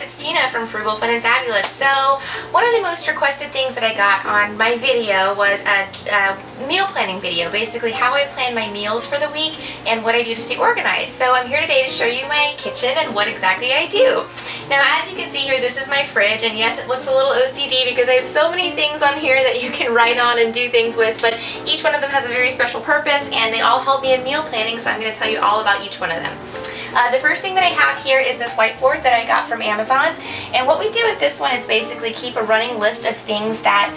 it's Tina from Frugal, Fun, and Fabulous. So, one of the most requested things that I got on my video was a meal planning video, basically how I plan my meals for the week and what I do to stay organized. So I'm here today to show you my kitchen and what exactly I do. Now, as you can see here, this is my fridge, and yes, it looks a little OCD because I have so many things on here that you can write on and do things with, but each one of them has a very special purpose, and they all help me in meal planning, so I'm going to tell you all about each one of them. The first thing that I have here is this whiteboard that I got from Amazon, and what we do with this one is basically keep a running list of things that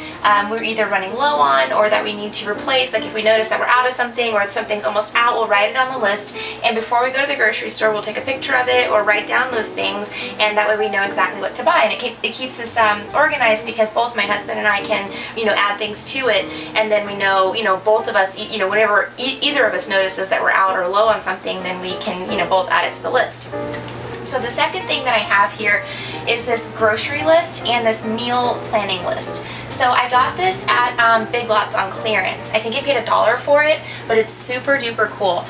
we're either running low on or that we need to replace. Like if we notice that we're out of something or something's almost out, we'll write it on the list, and before we go to the grocery store we'll take a picture of it or write down those things, and that way we know exactly what to buy. And it keeps us organized because both my husband and I can add things to it, and then we know both of us, whenever either of us notices that we're out or low on something, then we can both add it to the list. So the second thing that I have here is this grocery list and this meal planning list. So I got this at Big Lots on clearance. I think I paid $1 for it, but it's super duper cool.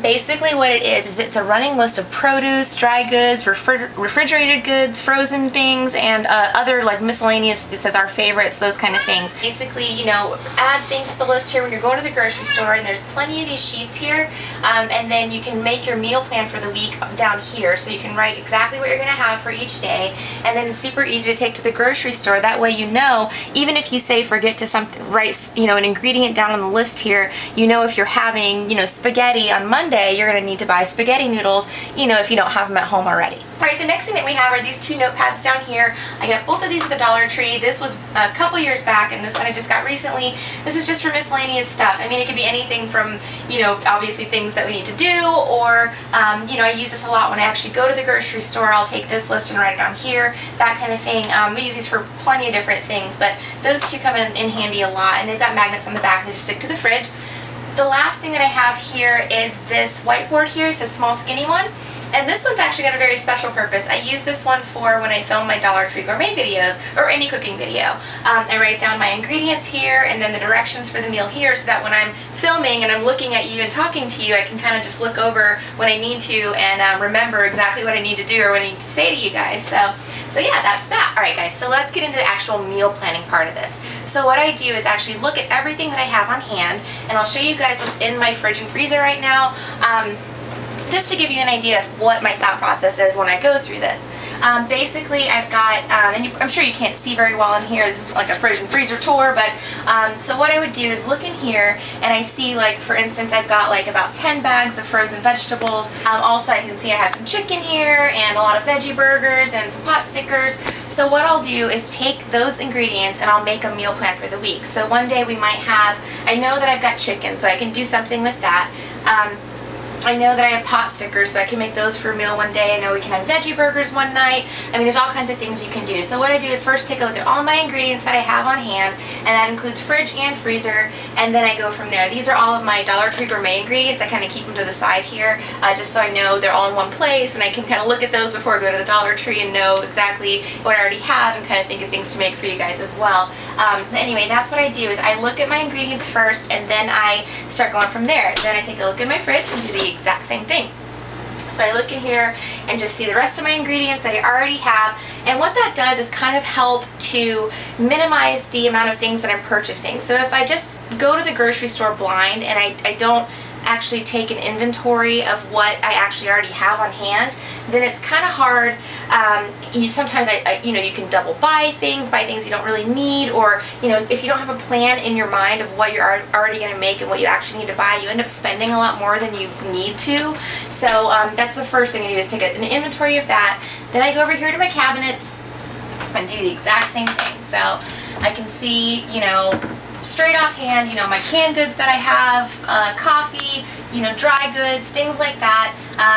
Basically what it is it's a running list of produce, dry goods, refrigerated goods, frozen things, and other like miscellaneous, it says our favorites, those kind of things. Basically, add things to the list here when you're going to the grocery store, and there's plenty of these sheets here, and then you can make your meal plan for the week down here, so you can write exactly what you're going to have for each day, and then it's super easy to take to the grocery store. That way even if you say forget to write an ingredient down on the list here, if you're having spaghetti on Monday, you're going to need to buy spaghetti noodles, if you don't have them at home already. Alright, the next thing that we have are these two notepads down here. I got both of these at the Dollar Tree. This was a couple years back, and this one I just got recently. This is just for miscellaneous stuff. I mean, it could be anything from, obviously things that we need to do, or, I use this a lot when I actually go to the grocery store. I'll take this list and write it down here, that kind of thing. We use these for plenty of different things, but those two come in handy a lot, and they've got magnets on the back. They just stick to the fridge. The last thing that I have here is this whiteboard here. It's a small skinny one. And this one's actually got a very special purpose. I use this one for when I film my Dollar Tree Gourmet videos, or any cooking video. I write down my ingredients here, and then the directions for the meal here, so that when I'm filming and I'm looking at you and talking to you, I can kind of just look over when I need to and remember exactly what I need to do or what I need to say to you guys. So yeah, that's that. Alright guys, so let's get into the actual meal planning part of this. So what I do is actually look at everything that I have on hand, and I'll show you guys what's in my fridge and freezer right now. Just to give you an idea of what my thought process is when I go through this. Basically, I've got, and I'm sure you can't see very well in here, this is like a fridge and freezer tour, but so what I would do is look in here, and I see, like, for instance, I've got like about 10 bags of frozen vegetables. Also, I can see I have some chicken here, and a lot of veggie burgers, and some pot stickers. So what I'll do is take those ingredients and I'll make a meal plan for the week. So one day we might have, I know that I've got chicken, so I can do something with that. I know that I have pot stickers, so I can make those for a meal one day. I know we can have veggie burgers one night. I mean, there's all kinds of things you can do. So what I do is first take a look at all my ingredients that I have on hand, and that includes fridge and freezer, and then I go from there. These are all of my Dollar Tree Gourmet ingredients. I kind of keep them to the side here, just so I know they're all in one place, and I can kind of look at those before I go to the Dollar Tree and know exactly what I already have and kind of think of things to make for you guys as well. Anyway, that's what I do, is I look at my ingredients first, and then I start going from there. Then I take a look at my fridge and do the exact same thing. So I look in here and just see the rest of my ingredients that I already have, and what that does is kind of help to minimize the amount of things that I'm purchasing. So if I just go to the grocery store blind and I don't actually take an inventory of what I actually already have on hand, then it's kind of hard. Sometimes you can double buy things you don't really need, or if you don't have a plan in your mind of what you're already going to make and what you actually need to buy, you end up spending a lot more than you need to. So that's the first thing I do, is take an inventory of that. Then I go over here to my cabinets and do the exact same thing. So I can see, straight offhand, my canned goods that I have, coffee, dry goods, things like that,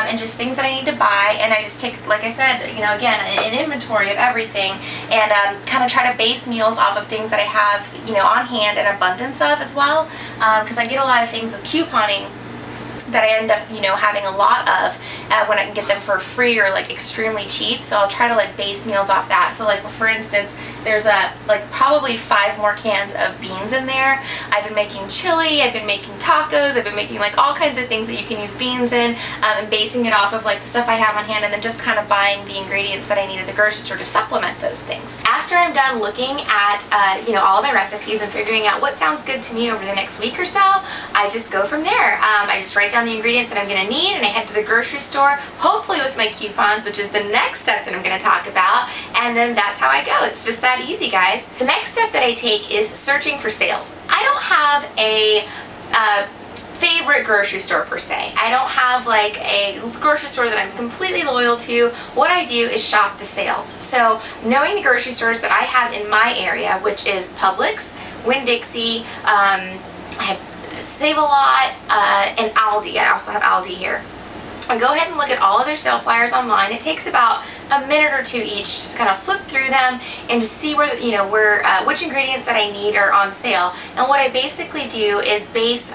and just things that I need to buy, and I just take, like I said, again, an inventory of everything, and kind of try to base meals off of things that I have, on hand, and abundance of as well, because I get a lot of things with couponing that I end up, having a lot of when I can get them for free or like extremely cheap. So I'll try to like base meals off that. So like, for instance, There's like probably 5 more cans of beans in there. I've been making chili, I've been making tacos, I've been making like all kinds of things that you can use beans in, and basing it off of like the stuff I have on hand, and then just kind of buying the ingredients that I need at the grocery store to supplement those things. After I'm done looking at you know, all of my recipes and figuring out what sounds good to me over the next week or so, I just go from there. I just write down the ingredients that I'm going to need, and I head to the grocery store, hopefully with my coupons, which is the next step that I'm going to talk about, and then that's how I go. It's just that easy, guys. The next step that I take is searching for sales. I don't have a favorite grocery store per se. I don't have like a grocery store that I'm completely loyal to. What I do is shop the sales. So knowing the grocery stores that I have in my area, which is Publix, Winn-Dixie, I have Save-A-Lot, and Aldi. I also have Aldi here. I go ahead and look at all of their sale flyers online. It takes about a minute or two each, just kind of flip through them and just see where, you know, which ingredients that I need are on sale. And what I basically do is base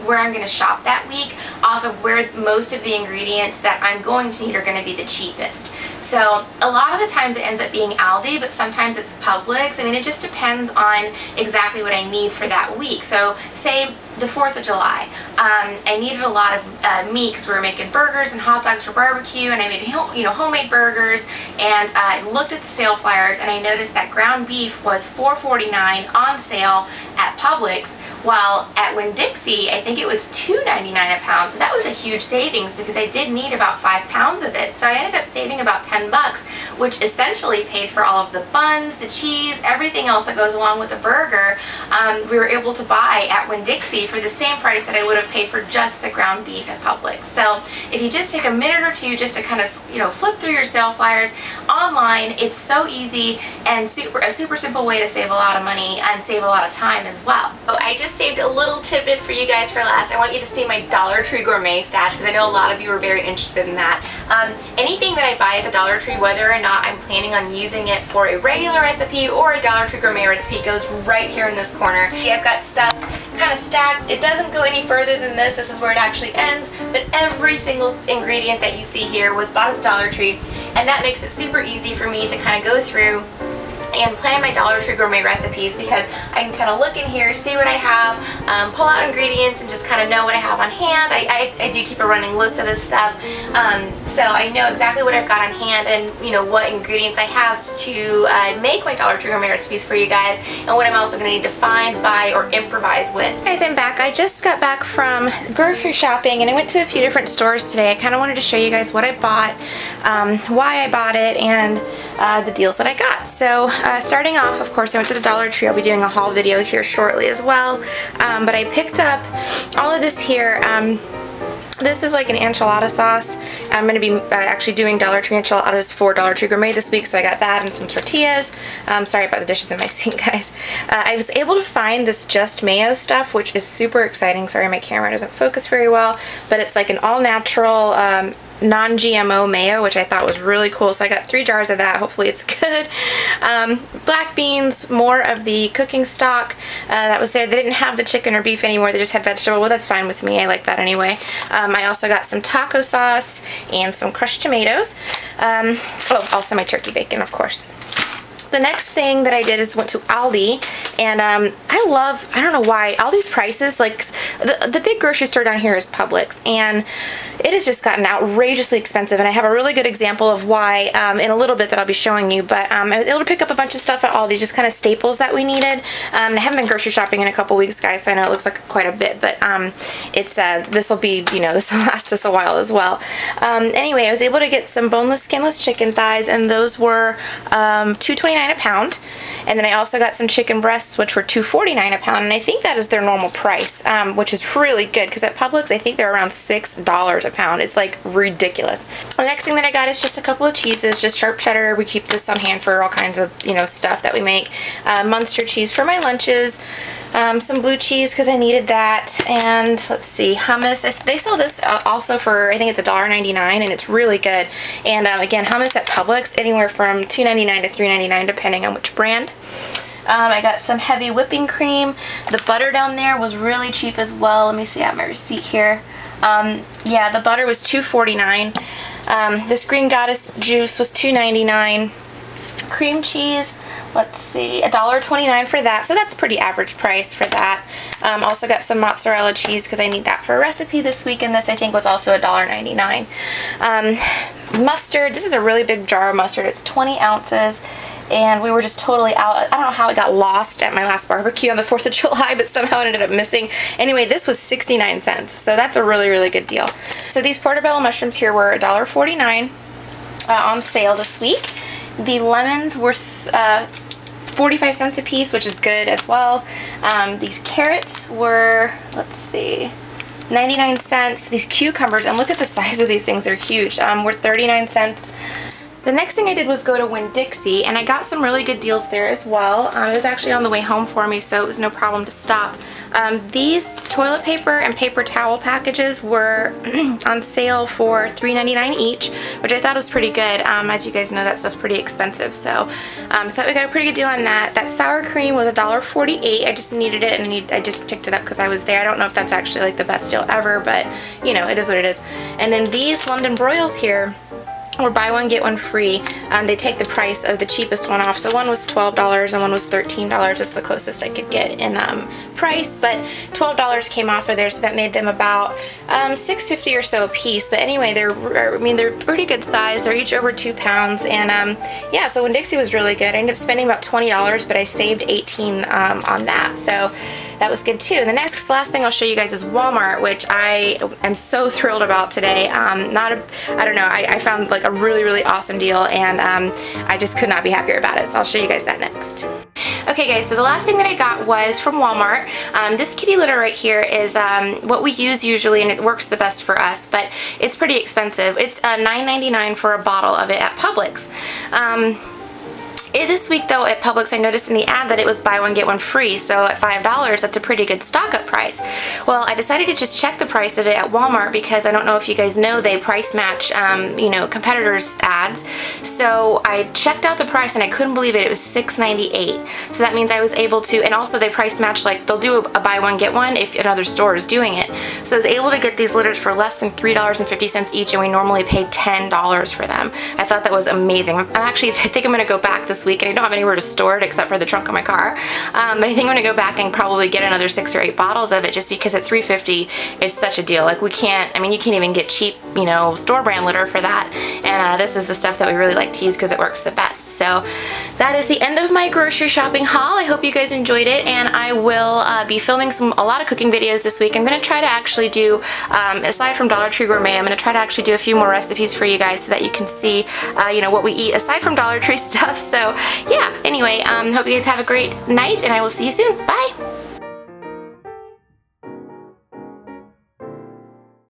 where I'm going to shop that week off of where most of the ingredients that I'm going to need are going to be the cheapest. So a lot of the times it ends up being Aldi, but sometimes it's Publix. I mean, it just depends on exactly what I need for that week. So say the 4th of July, I needed a lot of meat because we were making burgers and hot dogs for barbecue, and I made, you know, homemade burgers, and I looked at the sale flyers and I noticed that ground beef was $4.49 on sale at Publix, while at Winn-Dixie I think it was $2.99 a pound. So that was a huge savings because I did need about 5 pounds of it. So I ended up saving about 10 bucks, which essentially paid for all of the buns, the cheese, everything else that goes along with the burger. We were able to buy at Winn-Dixie for the same price that I would have paid for just the ground beef at Publix. So if you just take a minute or two just to kind of, you know, flip through your sale flyers online, it's so easy and a super simple way to save a lot of money and save a lot of time as well. So I just saved a little tidbit for you guys for last. I want you to see my Dollar Tree gourmet stash because I know a lot of you are very interested in that. Anything that I buy at the Dollar Tree, whether or not I'm planning on using it for a regular recipe or a Dollar Tree gourmet recipe, goes right here in this corner. I've got stuff kind of stacked. It doesn't go any further than this. This is where it actually ends, but every single ingredient that you see here was bought at the Dollar Tree, and that makes it super easy for me to kind of go through and plan my Dollar Tree gourmet recipes because I can kind of look in here, see what I have, pull out ingredients, and just kind of know what I have on hand. I do keep a running list of this stuff, so I know exactly what I've got on hand and, you know, what ingredients I have to make my Dollar Tree gourmet recipes for you guys, and what I'm also going to need to find, buy, or improvise with. Guys, I'm back. I just got back from grocery shopping, and I went to a few different stores today. I kind of wanted to show you guys what I bought, why I bought it, and the deals that I got. So starting off, of course, I went to the Dollar Tree. I'll be doing a haul video here shortly as well, but I picked up all of this here. This is like an enchilada sauce. I'm going to be actually doing Dollar Tree enchiladas for Dollar Tree Gourmet this week, so I got that and some tortillas. Sorry about the dishes in my sink, guys. I was able to find this Just Mayo stuff, which is super exciting. Sorry, my camera doesn't focus very well, but it's like an all-natural non-GMO mayo, which I thought was really cool. So I got 3 jars of that. Hopefully it's good. Black beans, more of the cooking stock that was there. They didn't have the chicken or beef anymore. They just had vegetable. Well, that's fine with me. I like that anyway. I also got some taco sauce and some crushed tomatoes. Oh, also my turkey bacon, of course. The next thing that I did is went to Aldi, and I don't know why, Aldi's prices, like the big grocery store down here is Publix, and it has just gotten outrageously expensive, and I have a really good example of why in a little bit that I'll be showing you, but I was able to pick up a bunch of stuff at Aldi, just kind of staples that we needed. I haven't been grocery shopping in a couple weeks, guys, so I know it looks like quite a bit, but it's this will be, you know, this will last us a while as well. Anyway, I was able to get some boneless, skinless chicken thighs, and those were $2.29 a pound, and then I also got some chicken breasts, which were $2.49 a pound, and I think that is their normal price, which is really good because at Publix I think they're around $6 a pound. It's like ridiculous. The next thing that I got is just a couple of cheeses, just sharp cheddar. We keep this on hand for all kinds of, you know, stuff that we make. Munster cheese for my lunches. Some blue cheese because I needed that, and let's see, hummus. They sell this also for, I think it's $1.99, and it's really good. And again, hummus at Publix, anywhere from $2.99 to $3.99 depending on which brand. I got some heavy whipping cream. The butter down there was really cheap as well. Let me see, I have my receipt here. Yeah, the butter was $2.49. This Green Goddess juice was $2.99. cream cheese, let's see, $1.29 for that, so that's pretty average price for that. Also got some mozzarella cheese because I need that for a recipe this week, and this I think was also $1.99. Mustard, this is a really big jar of mustard. It's 20 ounces. And we were just totally out. I don't know how it got lost at my last barbecue on the 4th of July, but somehow it ended up missing. Anyway, this was 69 cents, so that's a really, really good deal. So these portobello mushrooms here were $1.49 on sale this week. The lemons were 45 cents a piece, which is good as well. These carrots were, let's see, 99 cents. These cucumbers, and look at the size of these things, they're huge, were 39 cents. The next thing I did was go to Winn-Dixie, and I got some really good deals there as well. It was actually on the way home for me, so it was no problem to stop. These toilet paper and paper towel packages were on sale for $3.99 each, which I thought was pretty good. As you guys know, that stuff's pretty expensive, so I thought we got a pretty good deal on that. That sour cream was $1.48. I just needed it, and I just picked it up because I was there. I don't know if that's actually like the best deal ever, but you know, it is what it is. And then these London broils here, or buy one get one free. They take the price of the cheapest one off, so one was $12 and one was $13. That's the closest I could get in price, but $12 came off of there, so that made them about $6.50 or so a piece. But anyway, they're pretty good size. They're each over 2 pounds, and yeah, so Winn-Dixie was really good. I ended up spending about $20, but I saved $18 on that, so that was good too. And the last thing I'll show you guys is Walmart, which I am so thrilled about today. I don't know, I found like a really, really awesome deal, and I just could not be happier about it, so I'll show you guys that next. Okay guys, so the last thing that I got was from Walmart. This kitty litter right here is what we use usually, and it works the best for us, but it's pretty expensive. It's $9.99 for a bottle of it at Publix. This week though at Publix, I noticed in the ad that it was buy one get one free, so at $5 that's a pretty good stock up price. Well, I decided to just check the price of it at Walmart because I don't know if you guys know, they price match you know, competitors' ads. So I checked out the price and I couldn't believe it. It was $6.98. So that means I was able to, and also they price match, like they'll do a buy one get one if another store is doing it. So I was able to get these litters for less than $3.50 each, and we normally pay $10 for them. I thought that was amazing. I think I'm gonna go back this week, and I don't have anywhere to store it except for the trunk of my car, but I think I'm gonna go back and probably get another 6 or 8 bottles of it, just because at $3.50 it's such a deal. Like, we can't, I mean, you can't even get cheap, you know, store brand litter for that, and this is the stuff that we really like to use because it works the best. So that is the end of my grocery shopping haul. I hope you guys enjoyed it, and I will be filming a lot of cooking videos this week. I'm gonna try to actually do, aside from Dollar Tree Gourmet, I'm gonna try to actually do a few more recipes for you guys so that you can see, you know, what we eat aside from Dollar Tree stuff. So yeah, anyway, hope you guys have a great night, and I will see you soon. Bye!